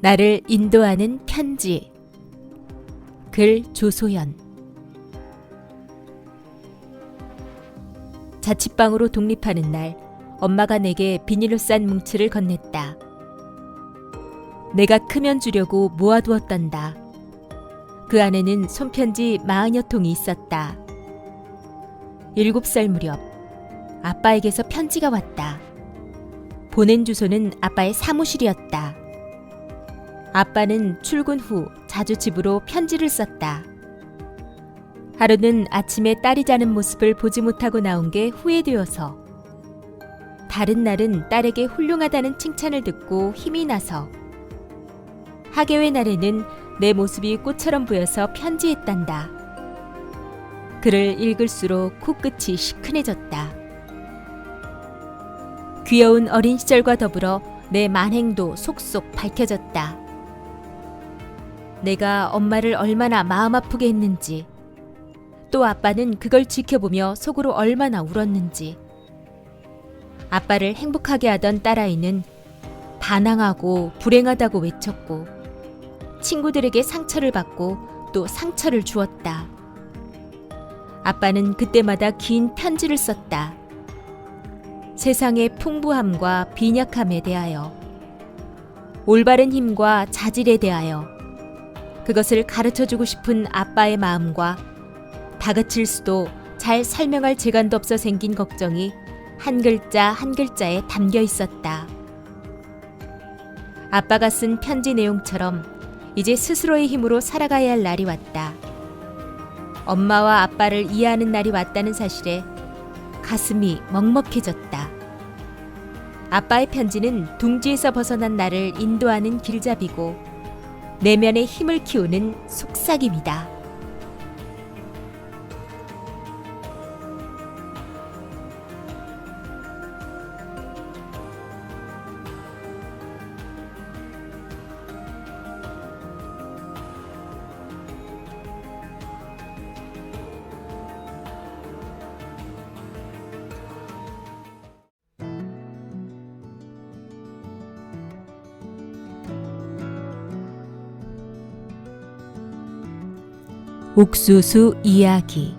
나를 인도하는 편지. 글 조소연. 자취방으로 독립하는 날, 엄마가 내게 비닐로 싼 뭉치를 건넸다. 내가 크면 주려고 모아두었단다. 그 안에는 손편지 40여 통이 있었다. 7살 무렵 아빠에게서 편지가 왔다. 보낸 주소는 아빠의 사무실이었다. 아빠는 출근 후 자주 집으로 편지를 썼다. 하루는 아침에 딸이 자는 모습을 보지 못하고 나온 게 후회되어서, 다른 날은 딸에게 훌륭하다는 칭찬을 듣고 힘이 나서, 하계회 날에는 내 모습이 꽃처럼 보여서 편지했단다. 글을 읽을수록 코끝이 시큰해졌다. 귀여운 어린 시절과 더불어 내 만행도 속속 밝혀졌다. 내가 엄마를 얼마나 마음 아프게 했는지, 또 아빠는 그걸 지켜보며 속으로 얼마나 울었는지. 아빠를 행복하게 하던 딸아이는 반항하고 불행하다고 외쳤고, 친구들에게 상처를 받고 또 상처를 주었다. 아빠는 그때마다 긴 편지를 썼다. 세상의 풍부함과 빈약함에 대하여, 올바른 힘과 자질에 대하여, 그것을 가르쳐주고 싶은 아빠의 마음과 다그칠 수도 잘 설명할 재간도 없어 생긴 걱정이 한 글자 한 글자에 담겨 있었다. 아빠가 쓴 편지 내용처럼 이제 스스로의 힘으로 살아가야 할 날이 왔다. 엄마와 아빠를 이해하는 날이 왔다는 사실에 가슴이 먹먹해졌다. 아빠의 편지는 둥지에서 벗어난 나를 인도하는 길잡이고, 내면의 힘을 키우는 속삭임이다. 옥수수 이야기.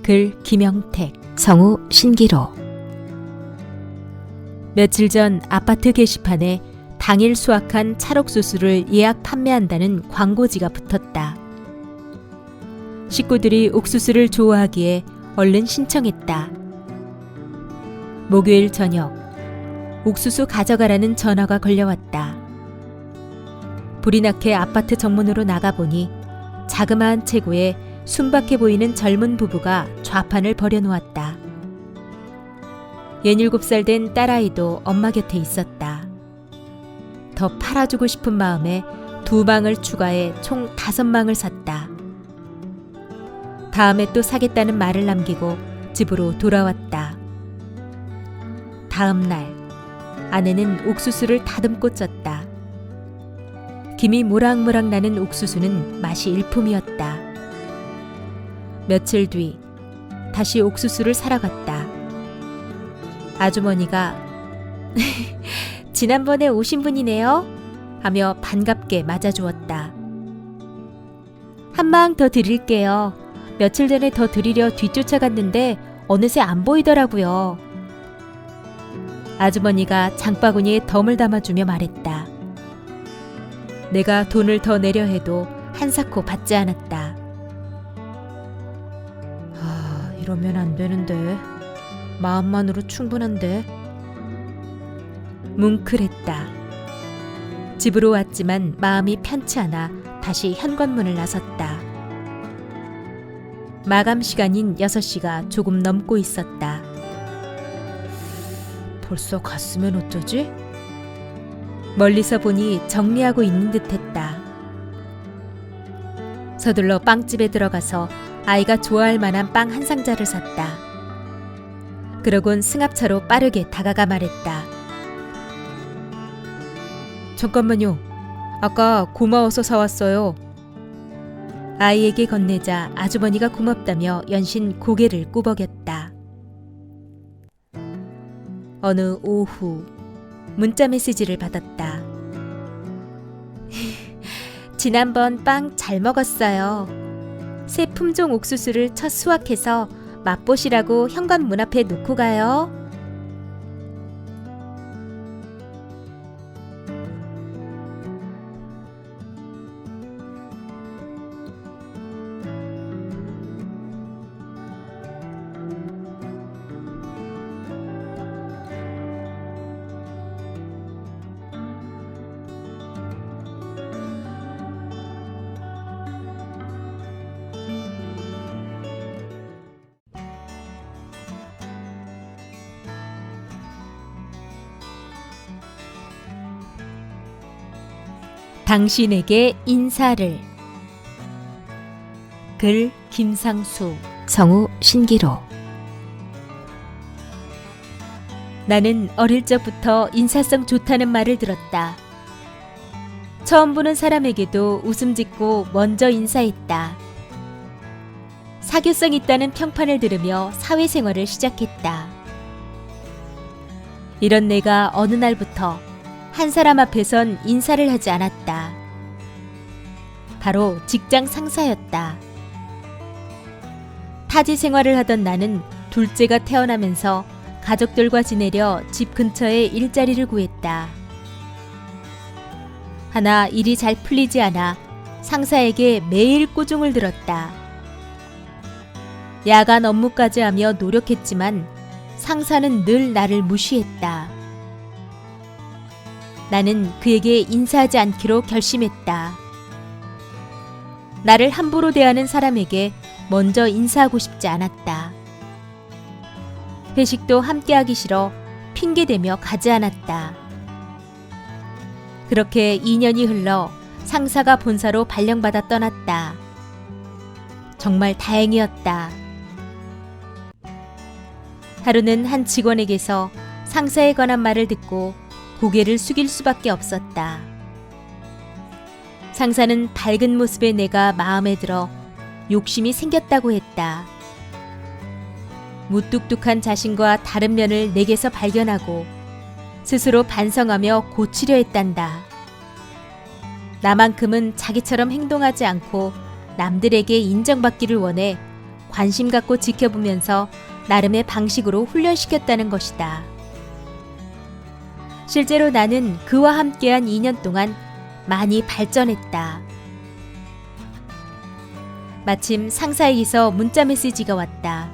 글 김영택, 성우 신기로. 며칠 전 아파트 게시판에 당일 수확한 찰옥수수를 예약 판매한다는 광고지가 붙었다. 식구들이 옥수수를 좋아하기에 얼른 신청했다. 목요일 저녁, 옥수수 가져가라는 전화가 걸려왔다. 불이 나게 아파트 정문으로 나가보니 자그마한 체구에 순박해 보이는 젊은 부부가 좌판을 버려놓았다. 17살 된 딸아이도 엄마 곁에 있었다. 더 팔아주고 싶은 마음에 2망을 추가해 총 5망을 샀다. 다음에 또 사겠다는 말을 남기고 집으로 돌아왔다. 다음 날, 아내는 옥수수를 다듬고 쪘다. 김이 모락모락 나는 옥수수는 맛이 일품이었다. 며칠 뒤 다시 옥수수를 사러 갔다. 아주머니가 지난번에 오신 분이네요 하며 반갑게 맞아주었다. 한 망 더 드릴게요. 며칠 전에 더 드리려 뒤쫓아갔는데 어느새 안 보이더라고요. 아주머니가 장바구니에 덤을 담아주며 말했다. 내가 돈을 더 내려 해도 한사코 받지 않았다. 이러면 안 되는데. 마음만으로 충분한데. 뭉클했다. 집으로 왔지만 마음이 편치 않아 다시 현관문을 나섰다. 마감 시간인 6시가 조금 넘고 있었다. 벌써 갔으면 어쩌지? 멀리서 보니 정리하고 있는 듯했다. 서둘러 빵집에 들어가서 아이가 좋아할 만한 빵 한 상자를 샀다. 그러곤 승합차로 빠르게 다가가 말했다. 잠깐만요. 아까 고마워서 사왔어요. 아이에게 건네자 아주머니가 고맙다며 연신 고개를 꾸벅였다. 어느 오후 문자 메시지를 받았다. 지난번 빵 잘 먹었어요. 새 품종 옥수수를 첫 수확해서 맛보시라고 현관문 앞에 놓고 가요. 당신에게 인사를. 글 김상수, 성우 신기로. 나는 어릴 적부터 인사성 좋다는 말을 들었다. 처음 보는 사람에게도 웃음 짓고 먼저 인사했다. 사교성 있다는 평판을 들으며 사회생활을 시작했다. 이런 내가 어느 날부터 한 사람 앞에선 인사를 하지 않았다. 바로 직장 상사였다. 타지 생활을 하던 나는 둘째가 태어나면서 가족들과 지내려 집 근처에 일자리를 구했다. 하나 일이 잘 풀리지 않아 상사에게 매일 꾸중을 들었다. 야간 업무까지 하며 노력했지만 상사는 늘 나를 무시했다. 나는 그에게 인사하지 않기로 결심했다. 나를 함부로 대하는 사람에게 먼저 인사하고 싶지 않았다. 회식도 함께하기 싫어 핑계대며 가지 않았다. 그렇게 2년이 흘러 상사가 본사로 발령받아 떠났다. 정말 다행이었다. 하루는 한 직원에게서 상사에 관한 말을 듣고 고개를 숙일 수밖에 없었다. 상사는 밝은 모습의 내가 마음에 들어 욕심이 생겼다고 했다. 무뚝뚝한 자신과 다른 면을 내게서 발견하고 스스로 반성하며 고치려 했단다. 나만큼은 자기처럼 행동하지 않고 남들에게 인정받기를 원해 관심 갖고 지켜보면서 나름의 방식으로 훈련시켰다는 것이다. 실제로 나는 그와 함께한 2년 동안 많이 발전했다. 마침 상사에게서 문자 메시지가 왔다.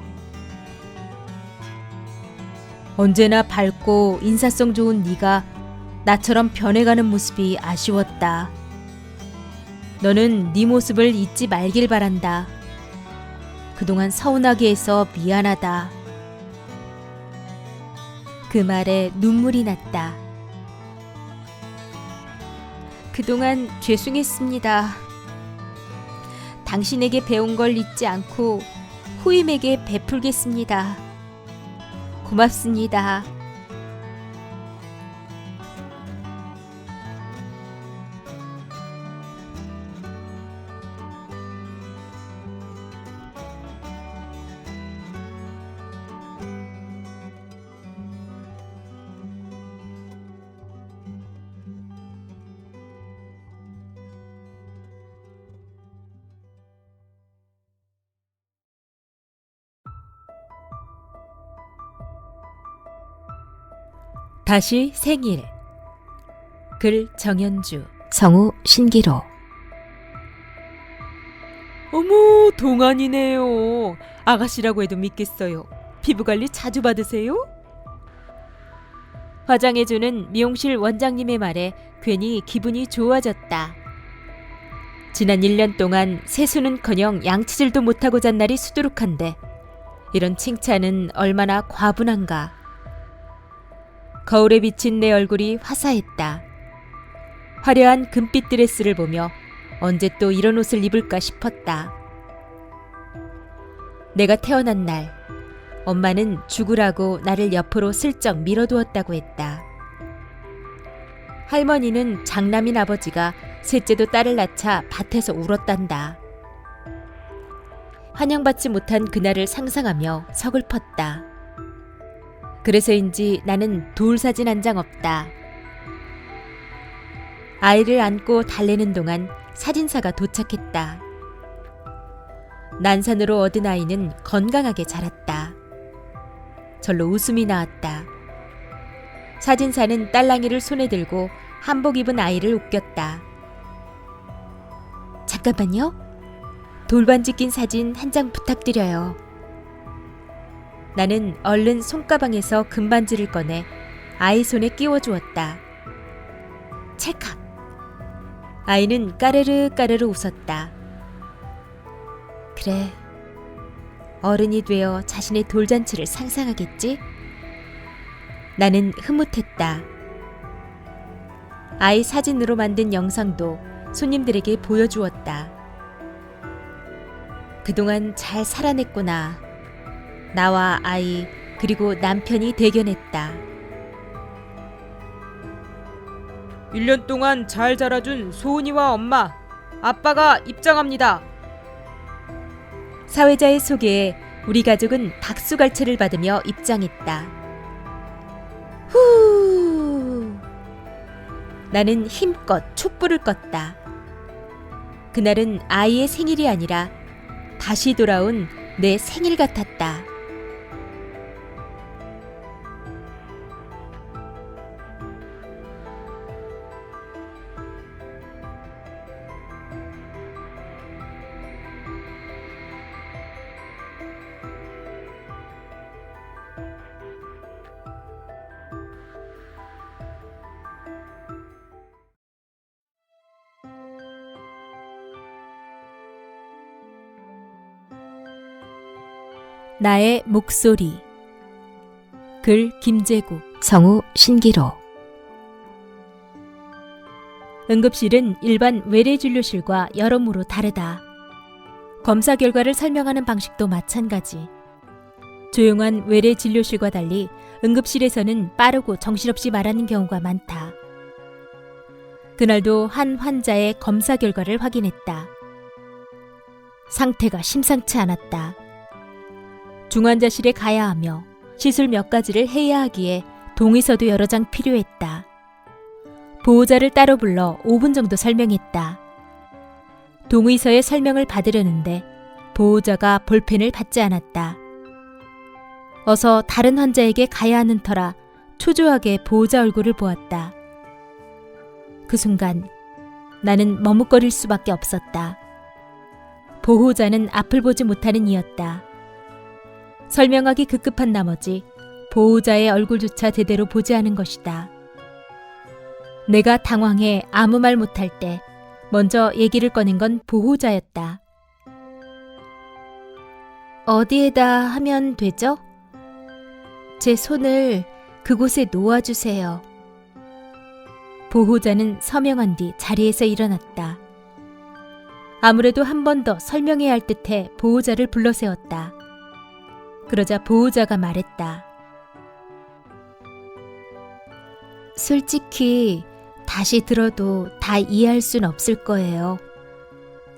언제나 밝고 인사성 좋은 네가 나처럼 변해가는 모습이 아쉬웠다. 너는 네 모습을 잊지 말길 바란다. 그동안 서운하게 해서 미안하다. 그 말에 눈물이 났다. 그동안 죄송했습니다. 당신에게 배운 걸 잊지 않고 후임에게 베풀겠습니다. 고맙습니다. 다시 생일. 글 정연주, 성우 신기로. 어머, 동안이네요. 아가씨라고 해도 믿겠어요. 피부관리 자주 받으세요? 화장해주는 미용실 원장님의 말에 괜히 기분이 좋아졌다. 지난 1년 동안 세수는커녕 양치질도 못하고 잔 날이 수두룩한데 이런 칭찬은 얼마나 과분한가. 거울에 비친 내 얼굴이 화사했다. 화려한 금빛 드레스를 보며 언제 또 이런 옷을 입을까 싶었다. 내가 태어난 날, 엄마는 죽으라고 나를 옆으로 슬쩍 밀어두었다고 했다. 할머니는 장남인 아버지가 셋째도 딸을 낳자 밭에서 울었단다. 환영받지 못한 그날을 상상하며 서글펐다. 그래서인지 나는 돌 사진 한 장 없다. 아이를 안고 달래는 동안 사진사가 도착했다. 난산으로 얻은 아이는 건강하게 자랐다. 절로 웃음이 나왔다. 사진사는 딸랑이를 손에 들고 한복 입은 아이를 웃겼다. 잠깐만요. 돌반지 낀 사진 한 장 부탁드려요. 나는 얼른 손가방에서 금반지를 꺼내 아이 손에 끼워주었다. 찰칵! 아이는 까르르 까르르 웃었다. 그래, 어른이 되어 자신의 돌잔치를 상상하겠지? 나는 흐뭇했다. 아이 사진으로 만든 영상도 손님들에게 보여주었다. 그동안 잘 살아냈구나. 나와 아이 그리고 남편이 대견했다. 1년 동안 잘 자라준 소은이와 엄마, 아빠가 입장합니다. 사회자의 소개에 우리 가족은 박수갈채를 받으며 입장했다. 후! 나는 힘껏 촛불을 껐다. 그날은 아이의 생일이 아니라 다시 돌아온 내 생일 같았다. 나의 목소리. 글 김재국, 성우 신기로. 응급실은 일반 외래진료실과 여러모로 다르다. 검사 결과를 설명하는 방식도 마찬가지. 조용한 외래진료실과 달리 응급실에서는 빠르고 정신없이 말하는 경우가 많다. 그날도 한 환자의 검사 결과를 확인했다. 상태가 심상치 않았다. 중환자실에 가야 하며 시술 몇 가지를 해야 하기에 동의서도 여러 장 필요했다. 보호자를 따로 불러 5분 정도 설명했다. 동의서의 설명을 받으려는데 보호자가 볼펜을 받지 않았다. 어서 다른 환자에게 가야 하는 터라 초조하게 보호자 얼굴을 보았다. 그 순간 나는 머뭇거릴 수밖에 없었다. 보호자는 앞을 보지 못하는 이였다. 설명하기 급급한 나머지 보호자의 얼굴조차 제대로 보지 않은 것이다. 내가 당황해 아무 말 못할 때 먼저 얘기를 꺼낸 건 보호자였다. 어디에다 하면 되죠? 제 손을 그곳에 놓아주세요. 보호자는 서명한 뒤 자리에서 일어났다. 아무래도 한 번 더 설명해야 할 듯해 보호자를 불러세웠다. 그러자 보호자가 말했다. 솔직히 다시 들어도 다 이해할 순 없을 거예요.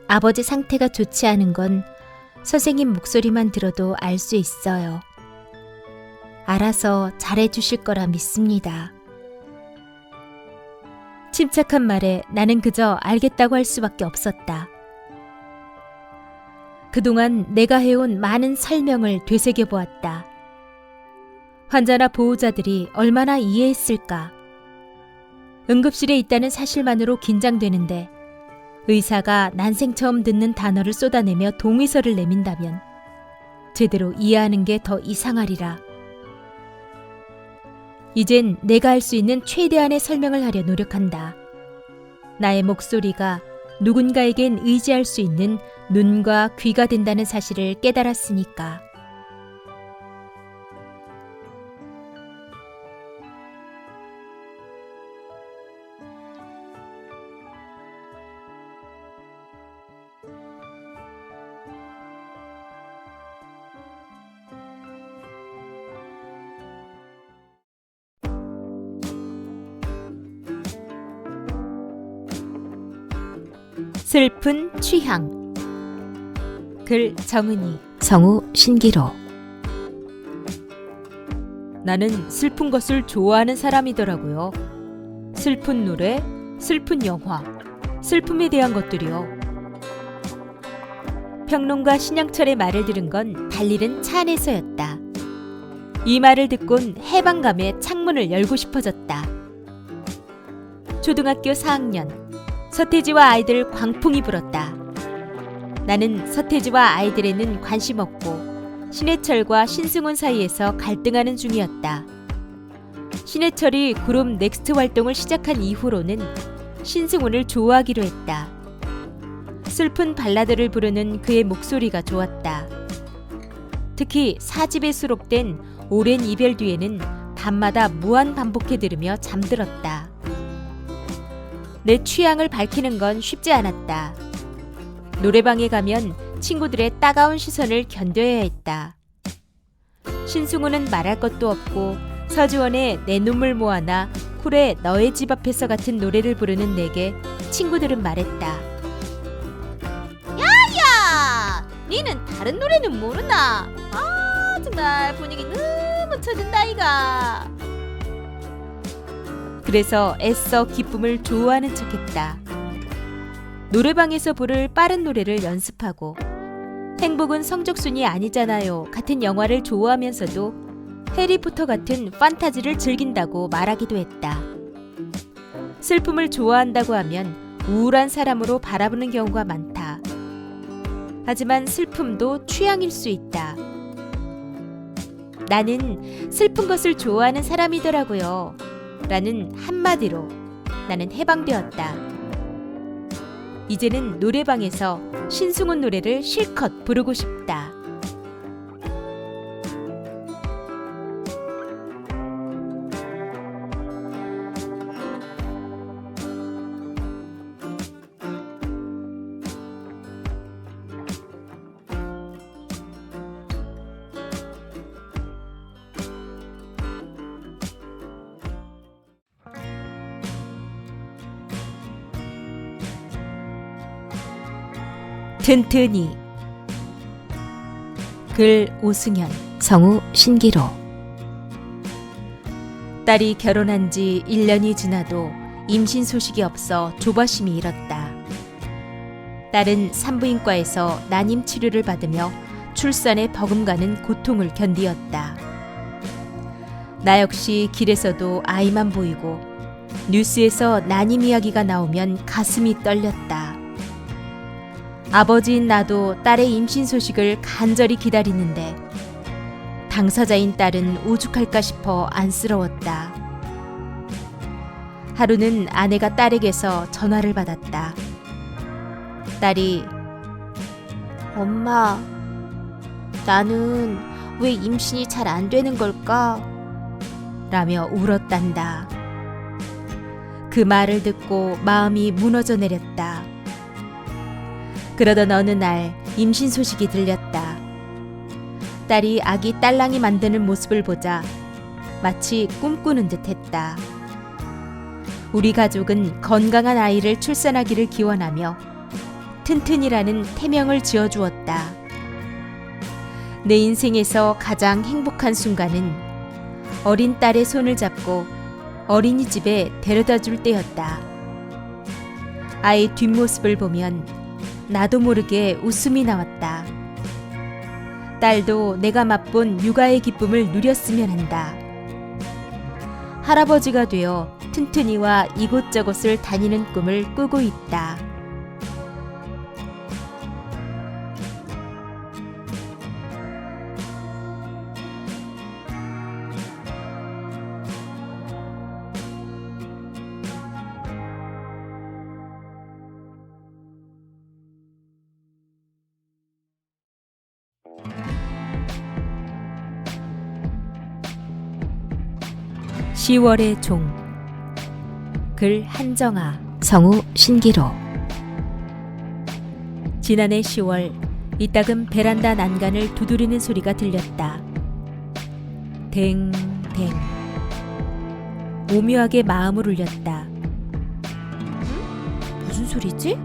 아버지 상태가 좋지 않은 건 선생님 목소리만 들어도 알 수 있어요. 알아서 잘해주실 거라 믿습니다. 침착한 말에 나는 그저 알겠다고 할 수밖에 없었다. 그동안 내가 해온 많은 설명을 되새겨보았다. 환자나 보호자들이 얼마나 이해했을까? 응급실에 있다는 사실만으로 긴장되는데 의사가 난생 처음 듣는 단어를 쏟아내며 동의서를 내민다면 제대로 이해하는 게 더 이상하리라. 이젠 내가 할 수 있는 최대한의 설명을 하려 노력한다. 나의 목소리가 누군가에겐 의지할 수 있는 눈과 귀가 된다는 사실을 깨달았으니까. 슬픈 취향. 글 정은이, 성우 신기로. 나는 슬픈 것을 좋아하는 사람이더라고요. 슬픈 노래, 슬픈 영화, 슬픔에 대한 것들이요. 평론가 신영철의 말을 들은 건 달리는 차 안에서였다. 이 말을 듣곤 해방감에 창문을 열고 싶어졌다. 초등학교 4학년, 서태지와 아이들 광풍이 불었다. 나는 서태지와 아이들에는 관심 없고 신해철과 신승훈 사이에서 갈등하는 중이었다. 신해철이 그룹 넥스트 활동을 시작한 이후로는 신승훈을 좋아하기로 했다. 슬픈 발라드를 부르는 그의 목소리가 좋았다. 특히 4집에 수록된 오랜 이별 뒤에는 밤마다 무한 반복해 들으며 잠들었다. 내 취향을 밝히는 건 쉽지 않았다. 노래방에 가면 친구들의 따가운 시선을 견뎌야 했다. 신승훈은 말할 것도 없고 서지원의 내 눈물 모아나 쿨의 너의 집 앞에서 같은 노래를 부르는 내게 친구들은 말했다. 야야! 니는 다른 노래는 모르나? 아 정말 분위기 너무 처진다 이가. 그래서 애써 기쁨을 좋아하는 척했다. 노래방에서 부를 빠른 노래를 연습하고 행복은 성적순이 아니잖아요 같은 영화를 좋아하면서도 해리포터 같은 판타지를 즐긴다고 말하기도 했다. 슬픔을 좋아한다고 하면 우울한 사람으로 바라보는 경우가 많다. 하지만 슬픔도 취향일 수 있다. 나는 슬픈 것을 좋아하는 사람이더라고요. 라는 한마디로 나는 해방되었다. 이제는 노래방에서 신승훈 노래를 실컷 부르고 싶다. 튼튼히. 글 오승현, 성우 신기로. 딸이 결혼한 지 1년이 지나도 임신 소식이 없어 조바심이 일었다. 딸은 산부인과에서 난임 치료를 받으며 출산에 버금가는 고통을 견디었다. 나 역시 길에서도 아이만 보이고 뉴스에서 난임 이야기가 나오면 가슴이 떨렸다. 아버지인 나도 딸의 임신 소식을 간절히 기다리는데 당사자인 딸은 오죽할까 싶어 안쓰러웠다. 하루는 아내가 딸에게서 전화를 받았다. 딸이 엄마, 나는 왜 임신이 잘 안 되는 걸까? 라며 울었단다. 그 말을 듣고 마음이 무너져 내렸다. 그러던 어느 날 임신 소식이 들렸다. 딸이 아기 딸랑이 만드는 모습을 보자 마치 꿈꾸는 듯 했다. 우리 가족은 건강한 아이를 출산하기를 기원하며 튼튼이라는 태명을 지어주었다. 내 인생에서 가장 행복한 순간은 어린 딸의 손을 잡고 어린이집에 데려다 줄 때였다. 아이 뒷모습을 보면 나도 모르게 웃음이 나왔다. 딸도 내가 맛본 육아의 기쁨을 누렸으면 한다. 할아버지가 되어 튼튼이와 이곳저곳을 다니는 꿈을 꾸고 있다. (10월의 종) 글 한정아, 성우 신기로. 지난해 10월 이따금 베란다 난간을 두드리는 소리가 들렸다. 댕댕. 오묘하게 마음을 울렸다. 무슨 소리지?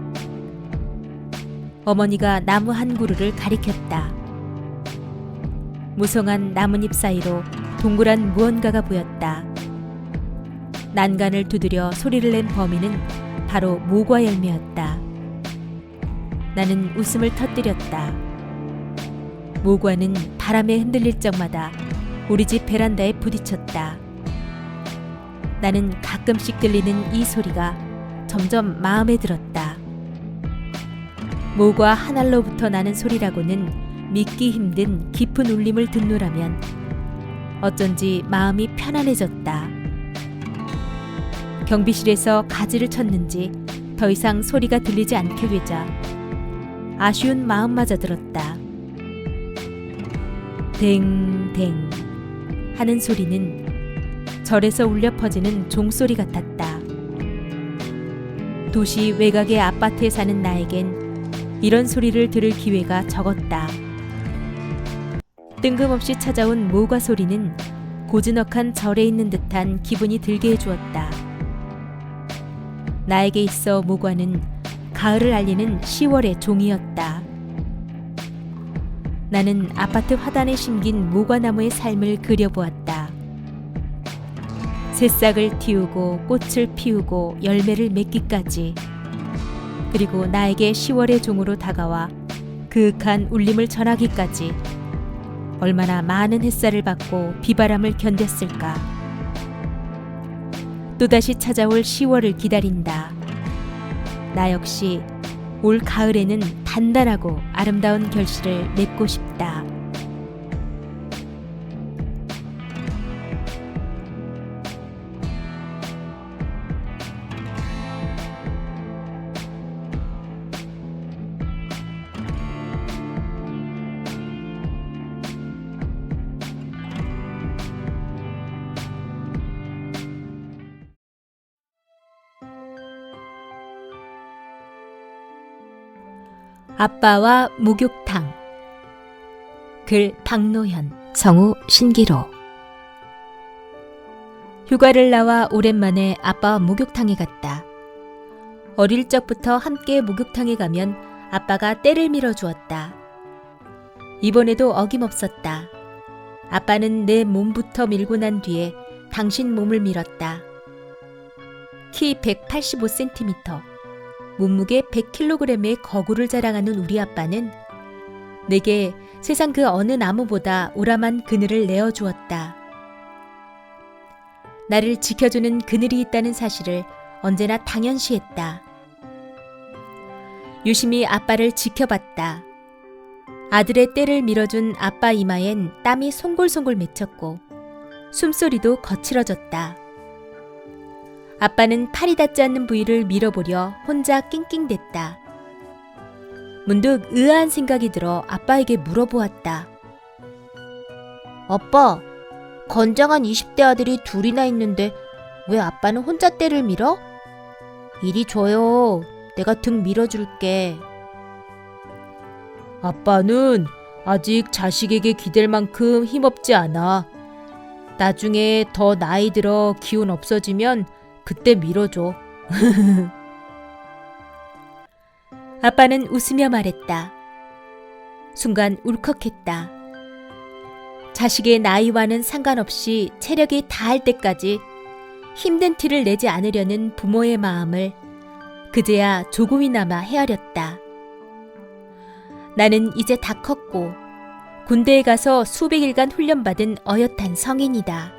어머니가 나무 한 그루를 가리켰다. 무성한 나뭇잎 사이로 동그란 무언가가 보였다. 난간을 두드려 소리를 낸 범인은 바로 모과 열매였다. 나는 웃음을 터뜨렸다. 모과는 바람에 흔들릴 적마다 우리 집 베란다에 부딪혔다. 나는 가끔씩 들리는 이 소리가 점점 마음에 들었다. 모과 한 알로부터 나는 소리라고는 믿기 힘든 깊은 울림을 듣노라면 어쩐지 마음이 편안해졌다. 경비실에서 가지를 쳤는지 더 이상 소리가 들리지 않게 되자 아쉬운 마음마저 들었다. 댕댕 하는 소리는 절에서 울려 퍼지는 종소리 같았다. 도시 외곽의 아파트에 사는 나에겐 이런 소리를 들을 기회가 적었다. 뜬금없이 찾아온 모과 소리는 고즈넉한 절에 있는 듯한 기분이 들게 해주었다. 나에게 있어 모과는 가을을 알리는 10월의 종이었다. 나는 아파트 화단에 심긴 모과나무의 삶을 그려보았다. 새싹을 틔우고 꽃을 피우고 열매를 맺기까지, 그리고 나에게 10월의 종으로 다가와 그윽한 울림을 전하기까지 얼마나 많은 햇살을 받고 비바람을 견뎠을까. 또다시 찾아올 10월을 기다린다. 나 역시 올 가을에는 단단하고 아름다운 결실을 맺고 싶다. 아빠와 목욕탕. 글 박노현, 성우 신기로. 휴가를 나와 오랜만에 아빠와 목욕탕에 갔다. 어릴 적부터 함께 목욕탕에 가면 아빠가 때를 밀어주었다. 이번에도 어김없었다. 아빠는 내 몸부터 밀고 난 뒤에 당신 몸을 밀었다. 키 185cm, 몸무게 100kg의 거구를 자랑하는 우리 아빠는 내게 세상 그 어느 나무보다 우람한 그늘을 내어주었다. 나를 지켜주는 그늘이 있다는 사실을 언제나 당연시했다. 유심히 아빠를 지켜봤다. 아들의 때를 밀어준 아빠 이마엔 땀이 송골송골 맺혔고 숨소리도 거칠어졌다. 아빠는 팔이 닿지 않는 부위를 밀어보려 혼자 낑낑댔다. 문득 의아한 생각이 들어 아빠에게 물어보았다. 아빠, 건장한 20대 아들이 둘이나 있는데 왜 아빠는 혼자 때를 밀어? 이리 줘요. 내가 등 밀어줄게. 아빠는 아직 자식에게 기댈 만큼 힘없지 않아. 나중에 더 나이 들어 기운 없어지면 그때 밀어줘. 아빠는 웃으며 말했다. 순간 울컥했다. 자식의 나이와는 상관없이 체력이 다할 때까지 힘든 티를 내지 않으려는 부모의 마음을 그제야 조금이나마 헤아렸다. 나는 이제 다 컸고 군대에 가서 수백일간 훈련받은 어엿한 성인이다.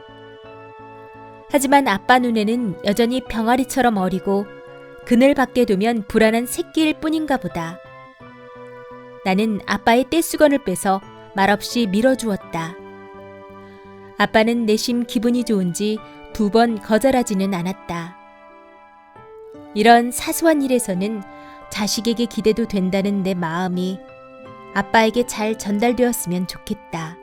하지만 아빠 눈에는 여전히 병아리처럼 어리고 그늘 밖에 두면 불안한 새끼일 뿐인가 보다. 나는 아빠의 떼수건을 빼서 말없이 밀어주었다. 아빠는 내심 기분이 좋은지 2번 거절하지는 않았다. 이런 사소한 일에서는 자식에게 기대도 된다는 내 마음이 아빠에게 잘 전달되었으면 좋겠다.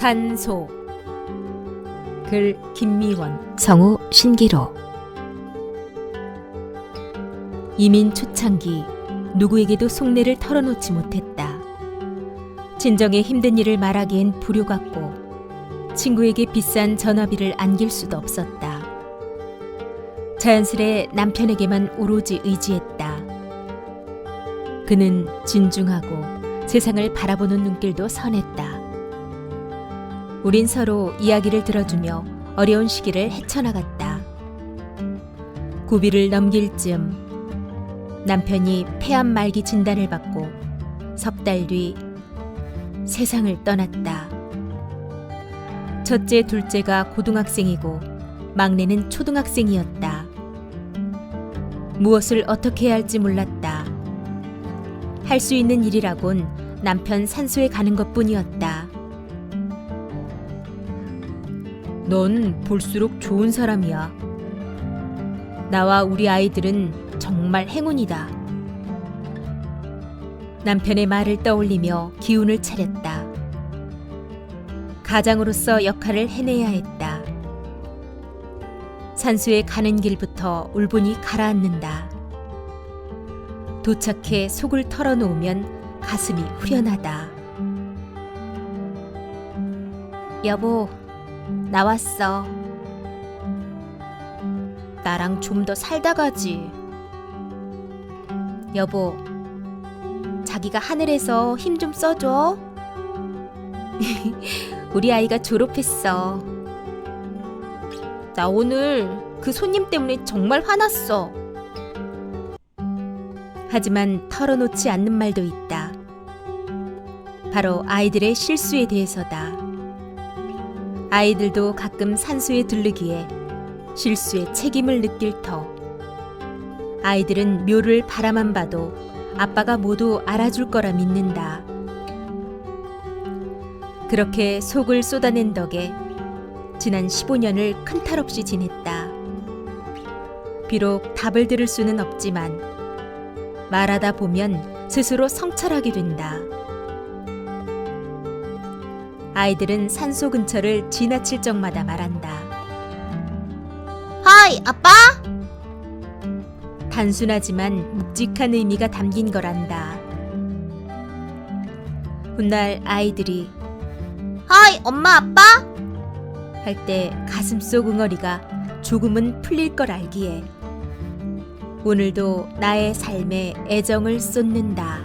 산소. 글 김미원, 성우 신기로. 이민 초창기 누구에게도 속내를 털어놓지 못했다. 친정에 힘든 일을 말하기엔 불효 같고 친구에게 비싼 전화비를 안길 수도 없었다. 자연스레 남편에게만 오로지 의지했다. 그는 진중하고 세상을 바라보는 눈길도 선했다. 우린 서로 이야기를 들어주며 어려운 시기를 헤쳐나갔다. 고비를 넘길 즈음 남편이 폐암 말기 진단을 받고 석 달 뒤 세상을 떠났다. 첫째, 둘째가 고등학생이고 막내는 초등학생이었다. 무엇을 어떻게 해야 할지 몰랐다. 할 수 있는 일이라곤 남편 산소에 가는 것뿐이었다. 넌 볼수록 좋은 사람이야. 나와 우리 아이들은 정말 행운이다. 남편의 말을 떠올리며 기운을 차렸다. 가장으로서 역할을 해내야 했다. 산소에 가는 길부터 울분이 가라앉는다. 도착해 속을 털어놓으면 가슴이 후련하다. 여보, 나왔어. 나랑 좀 더 살다 가지. 여보, 자기가 하늘에서 힘 좀 써줘. 우리 아이가 졸업했어. 나 오늘 그 손님 때문에 정말 화났어. 하지만 털어놓지 않는 말도 있다. 바로 아이들의 실수에 대해서다. 아이들도 가끔 산소에 들르기에 실수의 책임을 느낄 터. 아이들은 묘를 바라만 봐도 아빠가 모두 알아줄 거라 믿는다. 그렇게 속을 쏟아낸 덕에 지난 15년을 큰 탈 없이 지냈다. 비록 답을 들을 수는 없지만 말하다 보면 스스로 성찰하게 된다. 아이들은 산소 근처를 지나칠 적마다 말한다. 하이, 아빠! 단순하지만 묵직한 의미가 담긴 거란다. 훗날 아이들이 하이, 엄마, 아빠! 할 때 가슴속 응어리가 조금은 풀릴 걸 알기에 오늘도 나의 삶에 애정을 쏟는다.